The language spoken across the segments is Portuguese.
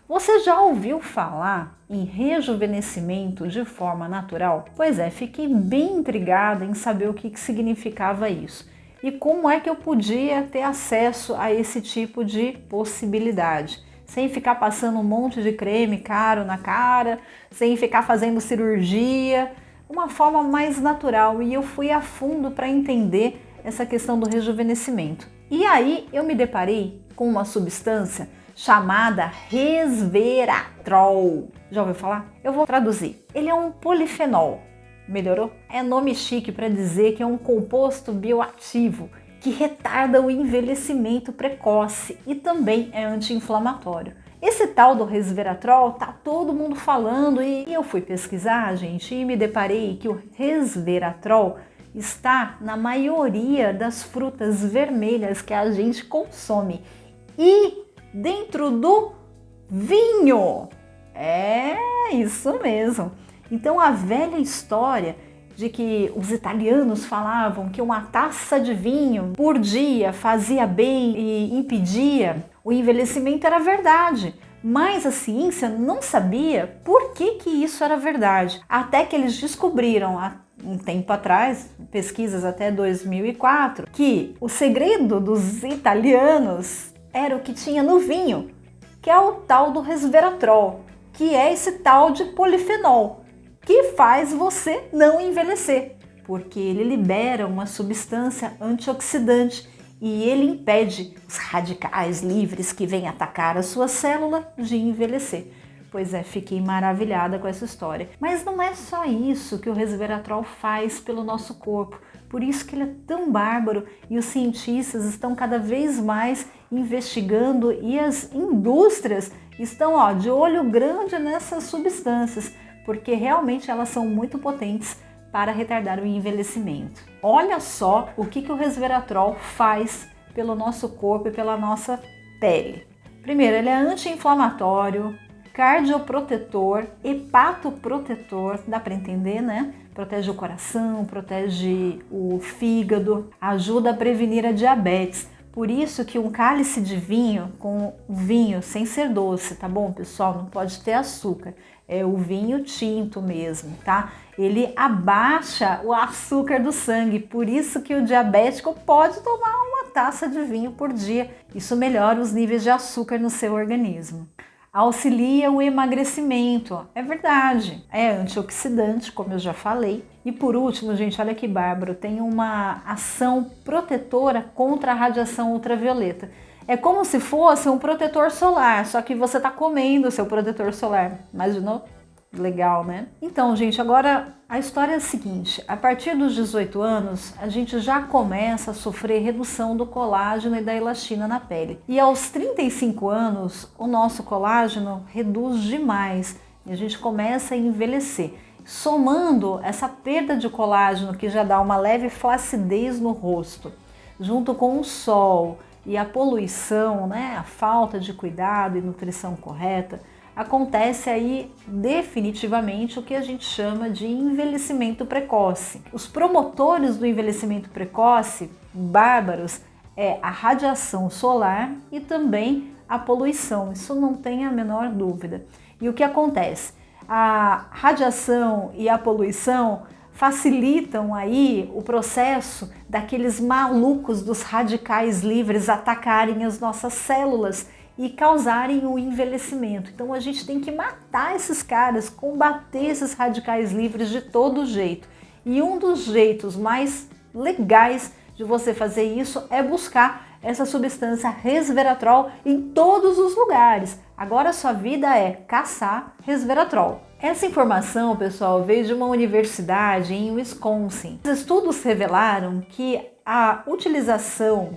Você já ouviu falar em rejuvenescimento de forma natural? Pois é, fiquei bem intrigada em saber o que significava isso e como é que eu podia ter acesso a esse tipo de possibilidade, sem ficar passando um monte de creme caro na cara, sem ficar fazendo cirurgia, uma forma mais natural. E eu fui a fundo para entender essa questão do rejuvenescimento. E aí eu me deparei com uma substância chamada resveratrol. Já ouviu falar? Eu vou traduzir. Ele é um polifenol. Melhorou? É nome chique para dizer que é um composto bioativo que retarda o envelhecimento precoce e também é anti-inflamatório. Esse tal do resveratrol tá todo mundo falando e eu fui pesquisar, gente, e me deparei que o resveratrol está na maioria das frutas vermelhas que a gente consome e dentro do vinho. É isso mesmo. Então a velha história de que os italianos falavam que uma taça de vinho por dia fazia bem e impedia o envelhecimento era verdade. Mas a ciência não sabia por que isso era verdade. Até que eles descobriram um tempo atrás, pesquisas até 2004, que o segredo dos italianos era o que tinha no vinho, que é o tal do resveratrol, que é esse tal de polifenol, que faz você não envelhecer, porque ele libera uma substância antioxidante e ele impede os radicais livres que vêm atacar a sua célula de envelhecer. Pois é, fiquei maravilhada com essa história. Mas não é só isso que o resveratrol faz pelo nosso corpo. Por isso que ele é tão bárbaro e os cientistas estão cada vez mais investigando e as indústrias estão de olho grande nessas substâncias, porque realmente elas são muito potentes para retardar o envelhecimento. Olha só o que o resveratrol faz pelo nosso corpo e pela nossa pele. Primeiro, ele é anti-inflamatório, cardioprotetor, hepatoprotetor, dá para entender, né? Protege o coração, protege o fígado, ajuda a prevenir a diabetes. Por isso que um cálice de vinho, com vinho sem ser doce, tá bom, pessoal? Não pode ter açúcar, é o vinho tinto mesmo, tá? Ele abaixa o açúcar do sangue, por isso que o diabético pode tomar uma taça de vinho por dia. Isso melhora os níveis de açúcar no seu organismo. Auxilia o emagrecimento, é verdade, é antioxidante, como eu já falei. E por último, gente, olha que bárbaro, tem uma ação protetora contra a radiação ultravioleta. É como se fosse um protetor solar, só que você está comendo o seu protetor solar. Imaginou? Legal, né? Então, gente, agora a história é a seguinte: a partir dos 18 anos, a gente já começa a sofrer redução do colágeno e da elastina na pele. E aos 35 anos, o nosso colágeno reduz demais e a gente começa a envelhecer. Somando essa perda de colágeno, que já dá uma leve flacidez no rosto, junto com o sol e a poluição, né, a falta de cuidado e nutrição correta, acontece aí definitivamente o que a gente chama de envelhecimento precoce. Os promotores do envelhecimento precoce, bárbaros, é a radiação solar e também a poluição, isso não tem a menor dúvida. E o que acontece? A radiação e a poluição facilitam aí o processo daqueles malucos dos radicais livres atacarem as nossas células e causarem o envelhecimento. Então a gente tem que matar esses caras, combater esses radicais livres de todo jeito. E um dos jeitos mais legais de você fazer isso é buscar essa substância resveratrol em todos os lugares. Agora a sua vida é caçar resveratrol. Essa informação, pessoal, veio de uma universidade em Wisconsin. Os estudos revelaram que a utilização,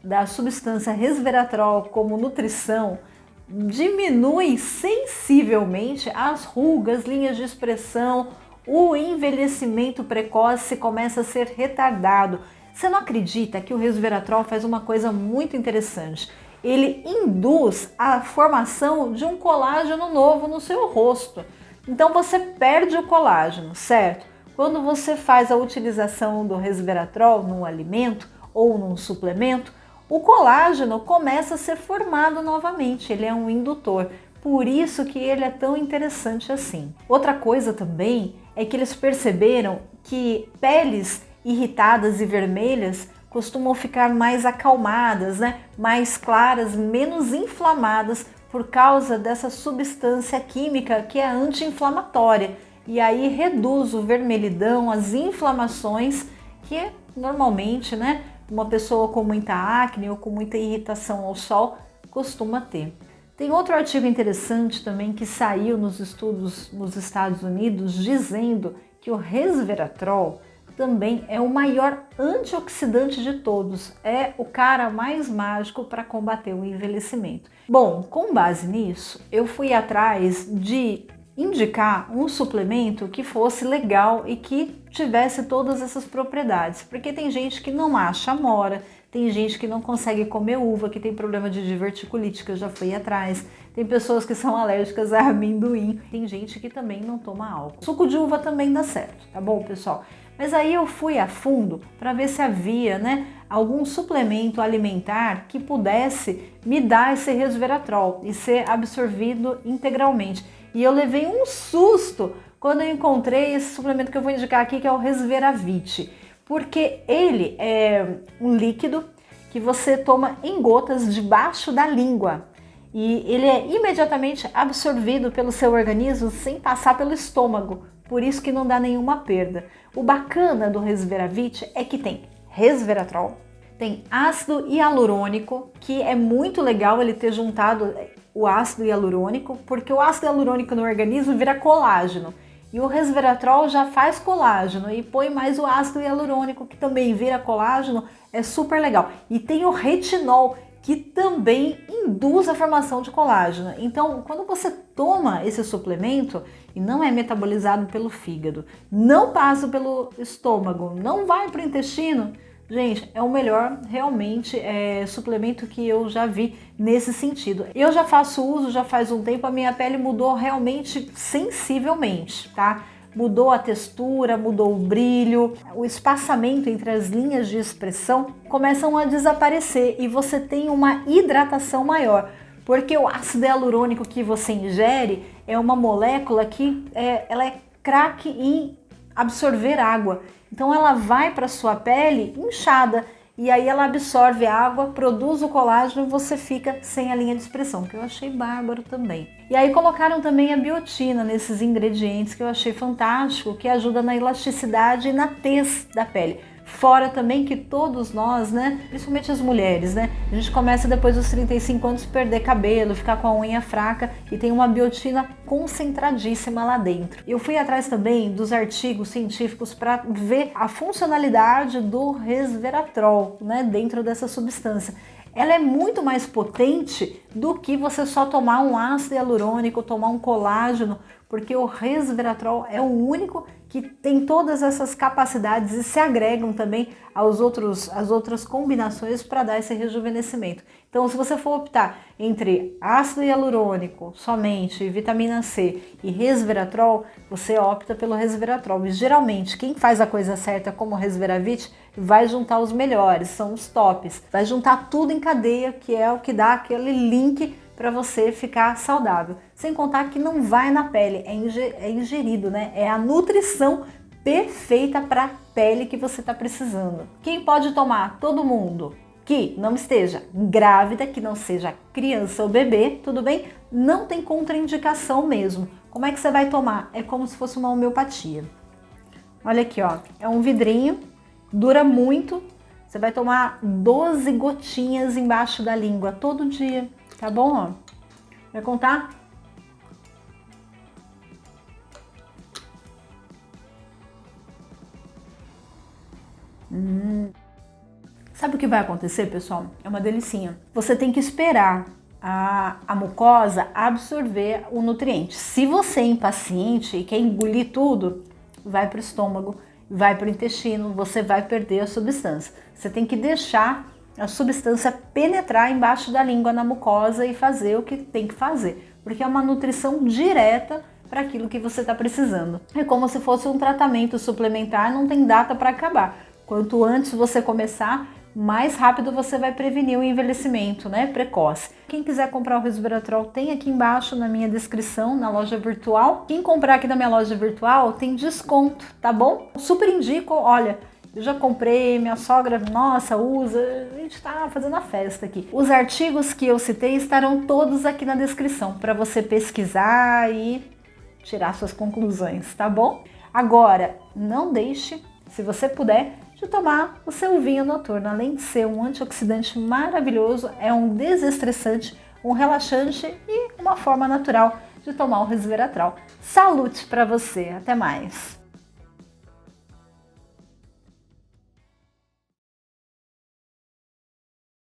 da substância resveratrol como nutrição diminui sensivelmente as rugas, linhas de expressão, o envelhecimento precoce começa a ser retardado. Você não acredita que o resveratrol faz uma coisa muito interessante? Ele induz a formação de um colágeno novo no seu rosto. Então você perde o colágeno, certo? Quando você faz a utilização do resveratrol num alimento ou num suplemento, o colágeno começa a ser formado novamente, ele é um indutor. Por isso que ele é tão interessante assim. Outra coisa também é que eles perceberam que peles irritadas e vermelhas costumam ficar mais acalmadas, né? Mais claras, menos inflamadas por causa dessa substância química que é anti-inflamatória. E aí reduz o vermelhidão, as inflamações que normalmente, né, uma pessoa com muita acne ou com muita irritação ao sol costuma ter. Tem outro artigo interessante também que saiu nos estudos nos Estados Unidos dizendo que o resveratrol também é o maior antioxidante de todos, é o cara mais mágico para combater o envelhecimento. Bom, com base nisso, eu fui atrás de indicar um suplemento que fosse legal e que tivesse todas essas propriedades, porque tem gente que não acha amora, tem gente que não consegue comer uva, que tem problema de diverticulite, que eu já fui atrás, tem pessoas que são alérgicas a amendoim, tem gente que também não toma álcool. Suco de uva também dá certo, tá bom, pessoal? Mas aí eu fui a fundo para ver se havia, né, algum suplemento alimentar que pudesse me dar esse resveratrol e ser absorvido integralmente. E eu levei um susto quando eu encontrei esse suplemento que eu vou indicar aqui, que é o Resveravit, porque ele é um líquido que você toma em gotas debaixo da língua e ele é imediatamente absorvido pelo seu organismo sem passar pelo estômago, por isso que não dá nenhuma perda. O bacana do Resveravit é que tem resveratrol, tem ácido hialurônico, que é muito legal ele ter juntado o ácido hialurônico, porque o ácido hialurônico no organismo vira colágeno. E o resveratrol já faz colágeno e põe mais o ácido hialurônico, que também vira colágeno, é super legal. E tem o retinol, que também induz a formação de colágeno. Então, quando você toma esse suplemento e não é metabolizado pelo fígado, não passa pelo estômago, não vai para o intestino, gente, é o melhor realmente suplemento que eu já vi nesse sentido. Eu já faço uso, já faz um tempo, a minha pele mudou realmente sensivelmente, tá? Mudou a textura, mudou o brilho, o espaçamento entre as linhas de expressão começam a desaparecer e você tem uma hidratação maior, porque o ácido hialurônico que você ingere é uma molécula que ela é craque em absorver água. Então ela vai para sua pele inchada e aí ela absorve a água, produz o colágeno e você fica sem a linha de expressão, que eu achei bárbaro também. E aí colocaram também a biotina nesses ingredientes que eu achei fantástico, que ajuda na elasticidade e na tez da pele. Fora também que todos nós, né, principalmente as mulheres, né, a gente começa depois dos 35 anos a perder cabelo, ficar com a unha fraca e tem uma biotina concentradíssima lá dentro. Eu fui atrás também dos artigos científicos para ver a funcionalidade do resveratrol, né, dentro dessa substância. Ela é muito mais potente do que você só tomar um ácido hialurônico, tomar um colágeno, porque o resveratrol é o único que tem todas essas capacidades e se agregam também às outras combinações para dar esse rejuvenescimento. Então, se você for optar entre ácido hialurônico somente, vitamina C e resveratrol, você opta pelo resveratrol. E geralmente, quem faz a coisa certa como o Resveravit vai juntar os melhores, são os tops. Vai juntar tudo em cadeia, que é o que dá aquele link para você ficar saudável. Sem contar que não vai na pele, é ingerido, né? É a nutrição perfeita para a pele que você está precisando. Quem pode tomar? Todo mundo que não esteja grávida, que não seja criança ou bebê, tudo bem? Não tem contraindicação mesmo. Como é que você vai tomar? É como se fosse uma homeopatia. Olha aqui, ó, é um vidrinho, dura muito. Você vai tomar 12 gotinhas embaixo da língua todo dia. Tá bom, ó? Vai contar? Sabe o que vai acontecer, pessoal? É uma delicinha. Você tem que esperar a mucosa absorver o nutriente. Se você é impaciente e quer engolir tudo, vai para o estômago, vai para o intestino, você vai perder a substância. Você tem que deixar a substância penetrar embaixo da língua na mucosa e fazer o que tem que fazer, porque é uma nutrição direta para aquilo que você está precisando. É como se fosse um tratamento suplementar, não tem data para acabar. Quanto antes você começar, mais rápido você vai prevenir o envelhecimento, né, precoce. Quem quiser comprar o resveratrol tem aqui embaixo na minha descrição, na loja virtual. Quem comprar aqui na minha loja virtual tem desconto, tá bom? Super indico, olha, eu já comprei, minha sogra, nossa, usa, a gente tá fazendo a festa aqui. Os artigos que eu citei estarão todos aqui na descrição para você pesquisar e tirar suas conclusões, tá bom? Agora, não deixe, se você puder, de tomar o seu vinho noturno. Além de ser um antioxidante maravilhoso, é um desestressante, um relaxante e uma forma natural de tomar o resveratrol. Saúde para você, até mais!